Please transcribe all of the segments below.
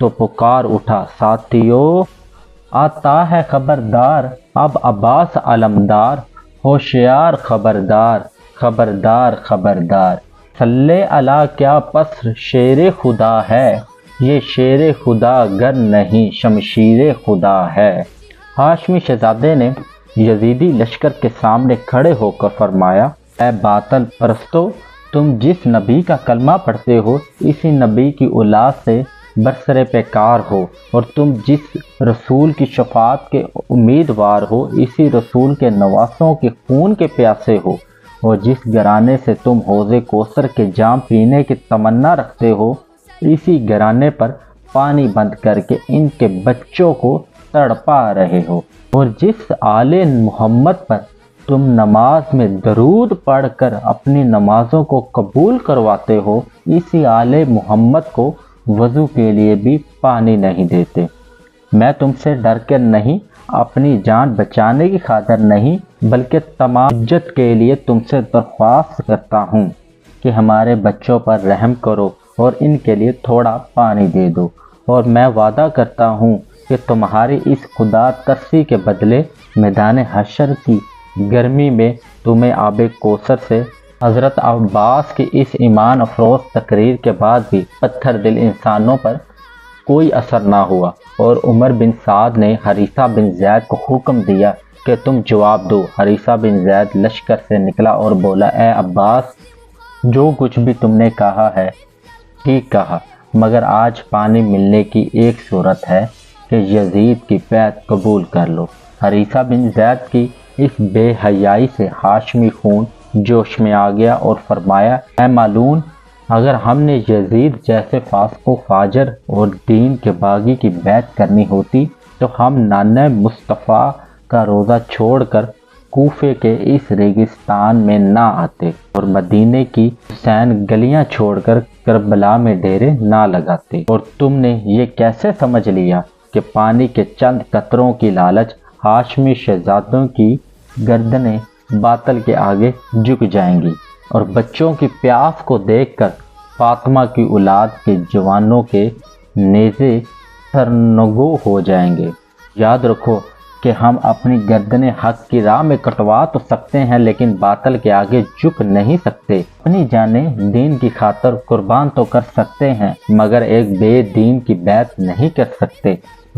تو پکار اٹھا ساتھیوں، آتا ہے خبردار اب عباس علمدار، ہوشیار خبردار، خبردار خبردار، صلی علی کیا پسر شیر خدا ہے، یہ شیر خدا گر نہیں شمشیر خدا ہے۔ ہاشمی شہزادے نے یزیدی لشکر کے سامنے کھڑے ہو کر فرمایا، اے باطل پرستو، تم جس نبی کا کلمہ پڑھتے ہو اسی نبی کی اولاد سے برسر پیکار ہو، اور تم جس رسول کی شفاعت کے امیدوار ہو اسی رسول کے نواسوں کے خون کے پیاسے ہو، اور جس گھرانے سے تم حوض کوثر کے جام پینے کی تمنا رکھتے ہو اسی گھرانے پر پانی بند کر کے ان کے بچوں کو تڑپا رہے ہو، اور جس آل محمد پر تم نماز میں درود پڑھ کر اپنی نمازوں کو قبول کرواتے ہو اسی آل محمد کو وضو کے لیے بھی پانی نہیں دیتے۔ میں تم سے ڈر کر نہیں، اپنی جان بچانے کی خاطر نہیں، بلکہ تمام حجت کے لیے تم سے درخواست کرتا ہوں کہ ہمارے بچوں پر رحم کرو اور ان کے لیے تھوڑا پانی دے دو، اور میں وعدہ کرتا ہوں کہ تمہاری اس خدا ترسی کے بدلے میدان حشر کی گرمی میں تمہیں آب کوثر سے حضرت عباس کی اس ایمان افروز تقریر کے بعد بھی پتھر دل انسانوں پر کوئی اثر نہ ہوا، اور عمر بن سعد نے حریثہ بن زید کو حکم دیا کہ تم جواب دو۔ حریثہ بن زید لشکر سے نکلا اور بولا، اے عباس، جو کچھ بھی تم نے کہا ہے ٹھیک کہا، مگر آج پانی ملنے کی ایک صورت ہے کہ یزید کی بیعت قبول کر لو۔ حریثہ بن زید کی اس بے حیائی سے ہاشمی خون جوش میں آ گیا اور فرمایا، اے مالون، اگر ہم نے یزید جیسے فاسق و فاجر اور دین کے باغی کی بیعت کرنی ہوتی تو ہم نانہ مصطفیٰ کا روزہ چھوڑ کر کوفے کے اس ریگستان میں نہ آتے اور مدینے کی حسین گلیاں چھوڑ کر کربلا میں ڈیرے نہ لگاتے، اور تم نے یہ کیسے سمجھ لیا کہ پانی کے چند قطروں کی لالچ ہاشمی شہزادوں کی گردنیں باطل کے آگے جھک جائیں گی، اور بچوں کی پیاس کو دیکھ کر فاطمہ کی اولاد کے جوانوں کے نیزے سرنگو ہو جائیں گے۔ یاد رکھو کہ ہم اپنی گردنیں حق کی راہ میں کٹوا تو سکتے ہیں لیکن باطل کے آگے جھک نہیں سکتے، اپنی جانیں دین کی خاطر قربان تو کر سکتے ہیں مگر ایک بے دین کی بیعت نہیں کر سکتے۔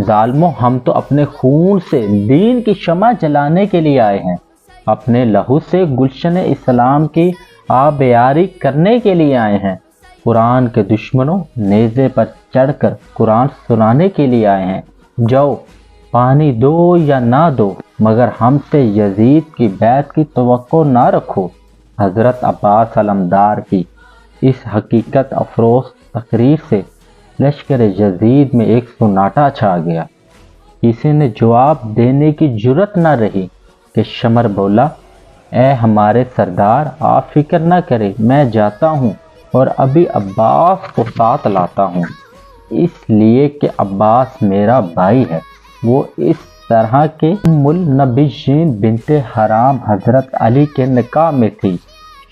ظالموں، ہم تو اپنے خون سے دین کی شمع جلانے کے لیے آئے ہیں، اپنے لہو سے گلشن اسلام کی آبیاری کرنے کے لیے آئے ہیں۔ قرآن کے دشمنوں، نیزے پر چڑھ کر قرآن سنانے کے لیے آئے ہیں۔ جاؤ، پانی دو یا نہ دو مگر ہم سے یزید کی بیعت کی توقع نہ رکھو۔ حضرت عباس علمدار کی اس حقیقت افروز تقریر سے لشکر یزید میں ایک سناٹا چھا گیا، کسی نے جواب دینے کی جرت نہ رہی کہ شمر بولا، اے ہمارے سردار، آپ فکر نہ کریں، میں جاتا ہوں اور ابھی عباس کو ساتھ لاتا ہوں، اس لیے کہ عباس میرا بھائی ہے۔ وہ اس طرح کے ام النبیین بنت حرام حضرت علی کے نکاح میں تھی،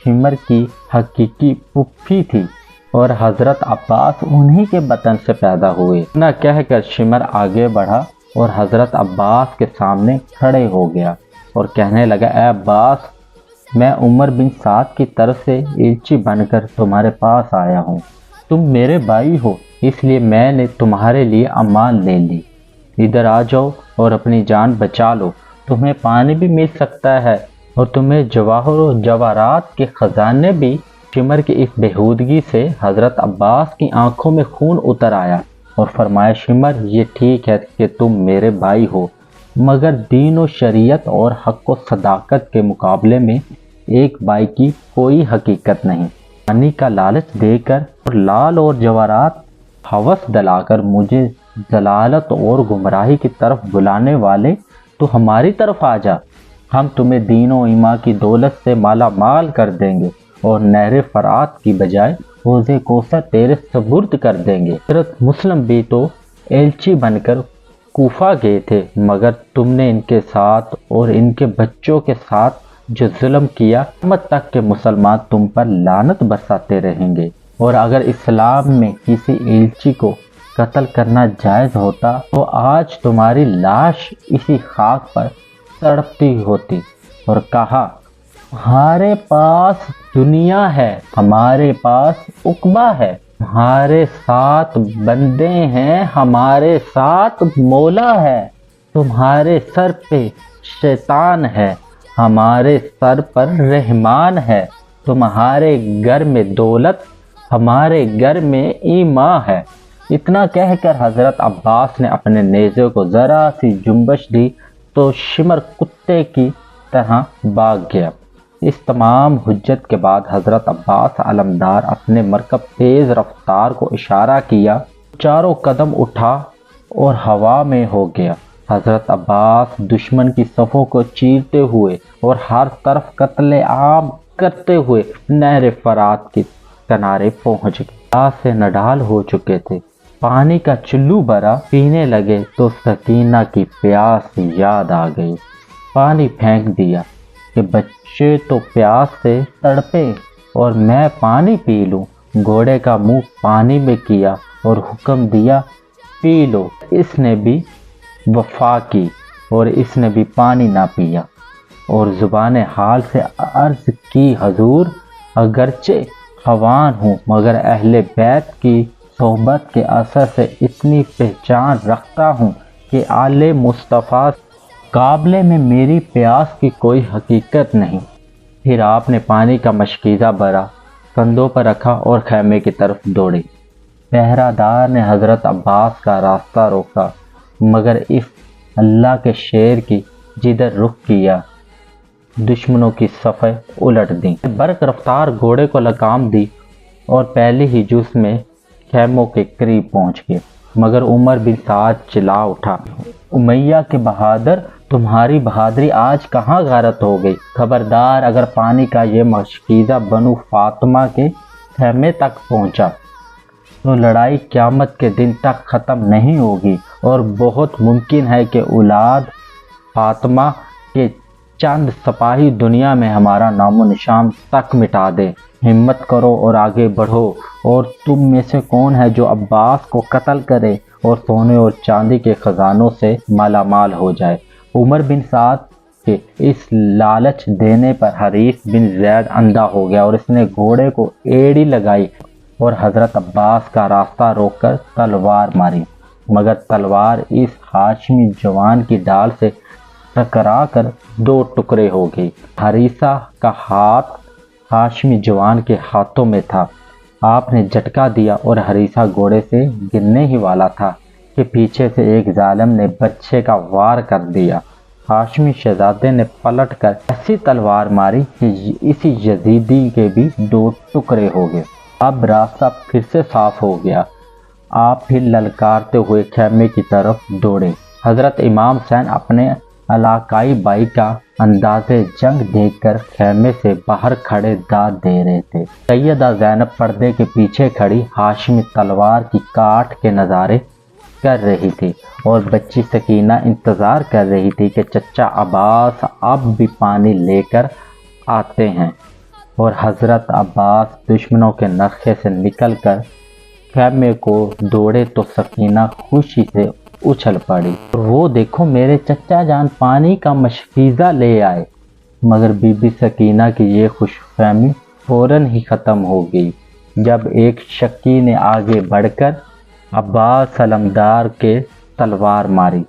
شمر کی حقیقی پھوپھی تھی، اور حضرت عباس انہی کے بطن سے پیدا ہوئے۔ نہ کہہ کر شمر آگے بڑھا اور حضرت عباس کے سامنے کھڑے ہو گیا اور کہنے لگا، اے عباس، میں عمر بن سعد کی طرف سے ایلچی بن کر تمہارے پاس آیا ہوں، تم میرے بھائی ہو اس لیے میں نے تمہارے لیے امان لے لی، ادھر آ جاؤ اور اپنی جان بچا لو، تمہیں پانی بھی مل سکتا ہے اور تمہیں جواہر و جواہرات کے خزانے بھی۔ شمر کی اس بےہودگی سے حضرت عباس کی آنکھوں میں خون اتر آیا اور فرمایا، شمر، یہ ٹھیک ہے کہ تم میرے بھائی ہو مگر دین و شریعت اور حق و صداقت کے مقابلے میں ایک بھائی کی کوئی حقیقت نہیں۔ پانی کا لالچ دے کر اور لال اور جواہرات ہوس دلا کر مجھے ضلالت اور گمراہی کی طرف بلانے والے، تو ہماری طرف آ جا، ہم تمہیں دین و ایمان کی دولت سے مالا مال کر دیں گے اور نہر فرات کی بجائے حوض کوثر تیرے سپرد کر دیں گے۔ حضرت مسلم بھی تو ایلچی بن کر کوفہ گئے تھے مگر تم نے ان کے ساتھ اور ان کے بچوں کے ساتھ جو ظلم کیا، قیامت تک کہ مسلمان تم پر لعنت برساتے رہیں گے، اور اگر اسلام میں کسی ایلچی کو قتل کرنا جائز ہوتا تو آج تمہاری لاش اسی خاک پر تڑپتی ہوتی، اور کہا ہمارے پاس دنیا ہے، ہمارے پاس عقبہ ہے، ہمارے ساتھ بندے ہیں، ہمارے ساتھ مولا ہے، تمہارے سر پہ شیطان ہے، ہمارے سر پر رحمان ہے، تمہارے گھر میں دولت، ہمارے گھر میں ایمان ہے۔ اتنا کہہ کر حضرت عباس نے اپنے نیزے کو ذرا سی جنبش دی تو شمر کتے کی طرح بھاگ گیا۔ اس تمام حجت کے بعد حضرت عباس علمدار اپنے مرکب تیز رفتار کو اشارہ کیا، چاروں قدم اٹھا اور ہوا میں ہو گیا۔ حضرت عباس دشمن کی صفوں کو چیرتے ہوئے اور ہر طرف قتل عام کرتے ہوئے نہر فرات کے کنارے پہنچ گئے۔ پیاس سے نڈال ہو چکے تھے، پانی کا چلو بھرا، پینے لگے تو سکینہ کی پیاس یاد آ گئی۔ پانی پھینک دیا کہ بچے تو پیاس سے تڑپے اور میں پانی پی لوں۔ گھوڑے کا منہ پانی میں کیا اور حکم دیا پی لو۔ اس نے بھی وفا کی اور اس نے بھی پانی نہ پیا اور زبان حال سے عرض کی حضور اگرچہ خوان ہوں مگر اہل بیت کی صحبت کے اثر سے اتنی پہچان رکھتا ہوں کہ آل مصطفیٰ قابلے میں میری پیاس کی کوئی حقیقت نہیں۔ پھر آپ نے پانی کا مشکیزہ بھرا، کندھوں پر رکھا اور خیمے کی طرف دوڑے۔ پہرہ دار نے حضرت عباس کا راستہ روکا مگر اس اللہ کے شیر کی جدھر رخ کیا دشمنوں کی صفیں الٹ دیں۔ برق رفتار گھوڑے کو لگام دی اور پہلے ہی جز میں خیموں کے قریب پہنچ گئے، مگر عمر بن سعد چلا اٹھا، امیہ کے بہادر، تمہاری بہادری آج کہاں غارت ہو گئی؟ خبردار اگر پانی کا یہ مشکیزہ بنو فاطمہ کے خیمے تک پہنچا تو لڑائی قیامت کے دن تک ختم نہیں ہوگی اور بہت ممکن ہے کہ اولاد فاطمہ کے چند سپاہی دنیا میں ہمارا نام و نشان تک مٹا دے۔ ہمت کرو اور آگے بڑھو، اور تم میں سے کون ہے جو عباس کو قتل کرے اور سونے اور چاندی کے خزانوں سے مالا مال ہو جائے؟ عمر بن سعد کے اس لالچ دینے پر حریث بن زید اندھا ہو گیا اور اس نے گھوڑے کو ایڑی لگائی اور حضرت عباس کا راستہ روک کر تلوار ماری، مگر تلوار اس ہاشمی جوان کی ڈال سے ٹکرا کر دو ٹکڑے ہو گئی۔ حریثہ کا ہاتھ ہاشمی جوان کے ہاتھوں میں تھا۔ آپ نے جھٹکا دیا اور حریثہ گھوڑے سے گرنے ہی والا تھا کہ پیچھے سے ایک ظالم نے بچے کا وار کر دیا۔ ہاشمی شہزادے نے پلٹ کر ایسی تلوار ماری کہ اسی یزیدی کے بھی دو ٹکڑے ہو گئے۔ اب راستہ پھر سے صاف ہو گیا۔ آپ پھر للکارتے ہوئے خیمے کی طرف دوڑے۔ حضرت امام حسین اپنے علاقائی بھائی کا انداز جنگ دیکھ کر خیمے سے باہر کھڑے داد دے رہے تھے۔ سیدہ زینب پردے کے پیچھے کھڑی ہاشمی تلوار کی کاٹ کے نظارے کر رہی تھی اور بچی سکینہ انتظار کر رہی تھی کہ چچا عباس اب بھی پانی لے کر آتے ہیں، اور حضرت عباس دشمنوں کے نرخے سے نکل کر خیمے کو دوڑے تو سکینہ خوشی سے اچھل پڑی، اور وہ دیکھو میرے چچا جان پانی کا مشکیزہ لے آئے۔ مگر بی بی سکینہ کی یہ خوش فہمی فوراً ہی ختم ہو گئی جب ایک شکی نے آگے بڑھ کر عباس علمدار کے تلوار ماری،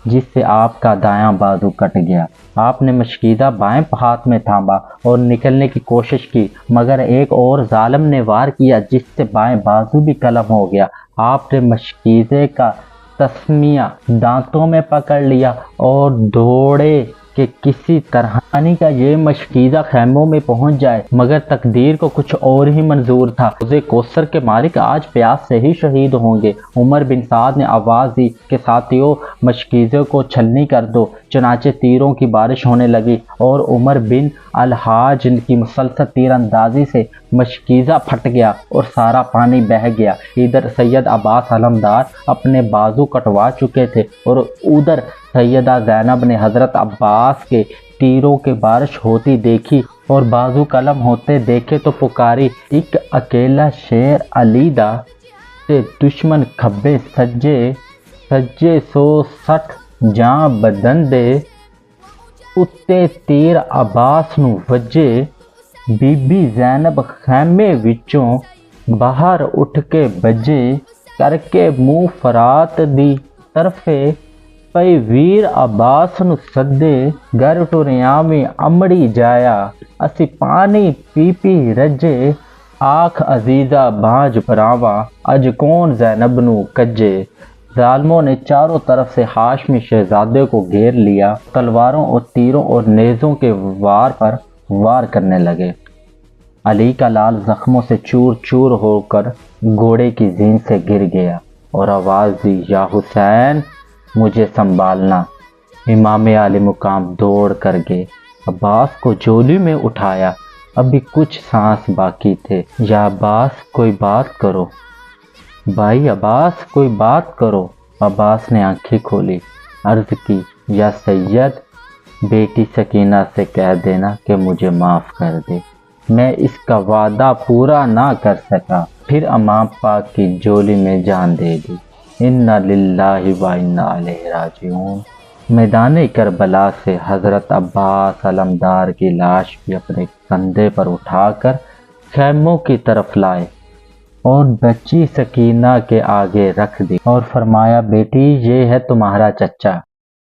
جس سے آپ کا دایاں بازو کٹ گیا۔ آپ نے مشکیزہ بائیں ہاتھ میں تھاما اور نکلنے کی کوشش کی، مگر ایک اور ظالم نے وار کیا جس سے بائیں بازو بھی قلم ہو گیا۔ آپ نے مشکیزے کا تسمیہ دانتوں میں پکڑ لیا اور دوڑے کہ کسی طرح پانی کا یہ مشکیزہ خیموں میں پہنچ جائے، مگر تقدیر کو کچھ اور ہی منظور تھا۔ حوض کوثر کے مالک آج پیاس سے ہی شہید ہوں گے۔ عمر بن سعد نے آواز دی کہ ساتھیوں مشکیزے کو چھلنی کر دو۔ چنانچہ تیروں کی بارش ہونے لگی اور عمر بن الحاج کی مسلسل تیر اندازی سے مشکیزہ پھٹ گیا اور سارا پانی بہہ گیا۔ ادھر سید عباس علمدار اپنے بازو کٹوا چکے تھے اور ادھر سیدہ زینب نے حضرت عباس کے تیروں کی بارش ہوتی دیکھی اور بازو قلم ہوتے دیکھے تو پکاری، ایک اکیلا شیر علی دا تے دشمن کھبے سجے سجے 160 جاں بدن دے اتے تیر عباس نو وجے بی بی زینب خیمے وچوں باہر اٹھ کے بجے کر کے منہ فرات دی طرفے پئی ویر عباس نو سدے گر ٹریاں میں امڑی جایا اسی پانی پی پی رجے آکھ عزیزہ بانج براوا اج کون زینب نو کجے۔ ظالموں نے چاروں طرف سے ہاشمی شہزادے کو گھیر لیا، تلواروں اور تیروں اور نیزوں کے وار پر وار کرنے لگے۔ علی کا لال زخموں سے چور چور ہو کر گھوڑے کی زین سے گر گیا اور آواز دی، یا حسین مجھے سنبھالنا۔ امام علی مقام دوڑ کر گئے، عباس کو جولی میں اٹھایا، ابھی کچھ سانس باقی تھے۔ یا عباس کوئی بات کرو، بھائی عباس کوئی بات کرو۔ عباس نے آنکھیں کھولی، عرض کی، یا سید بیٹی سکینہ سے کہہ دینا کہ مجھے معاف کر دے، میں اس کا وعدہ پورا نہ کر سکا، پھر امام پاک کی جولی میں جان دے دی۔ انا للہ و انا الیہ راجعون۔ میدان کربلا سے حضرت عباس علمدار کی لاش بھی اپنے کندھے پر اٹھا کر خیموں کی طرف لائے اور بچی سکینہ کے آگے رکھ دی اور فرمایا، بیٹی یہ ہے تمہارا چچا۔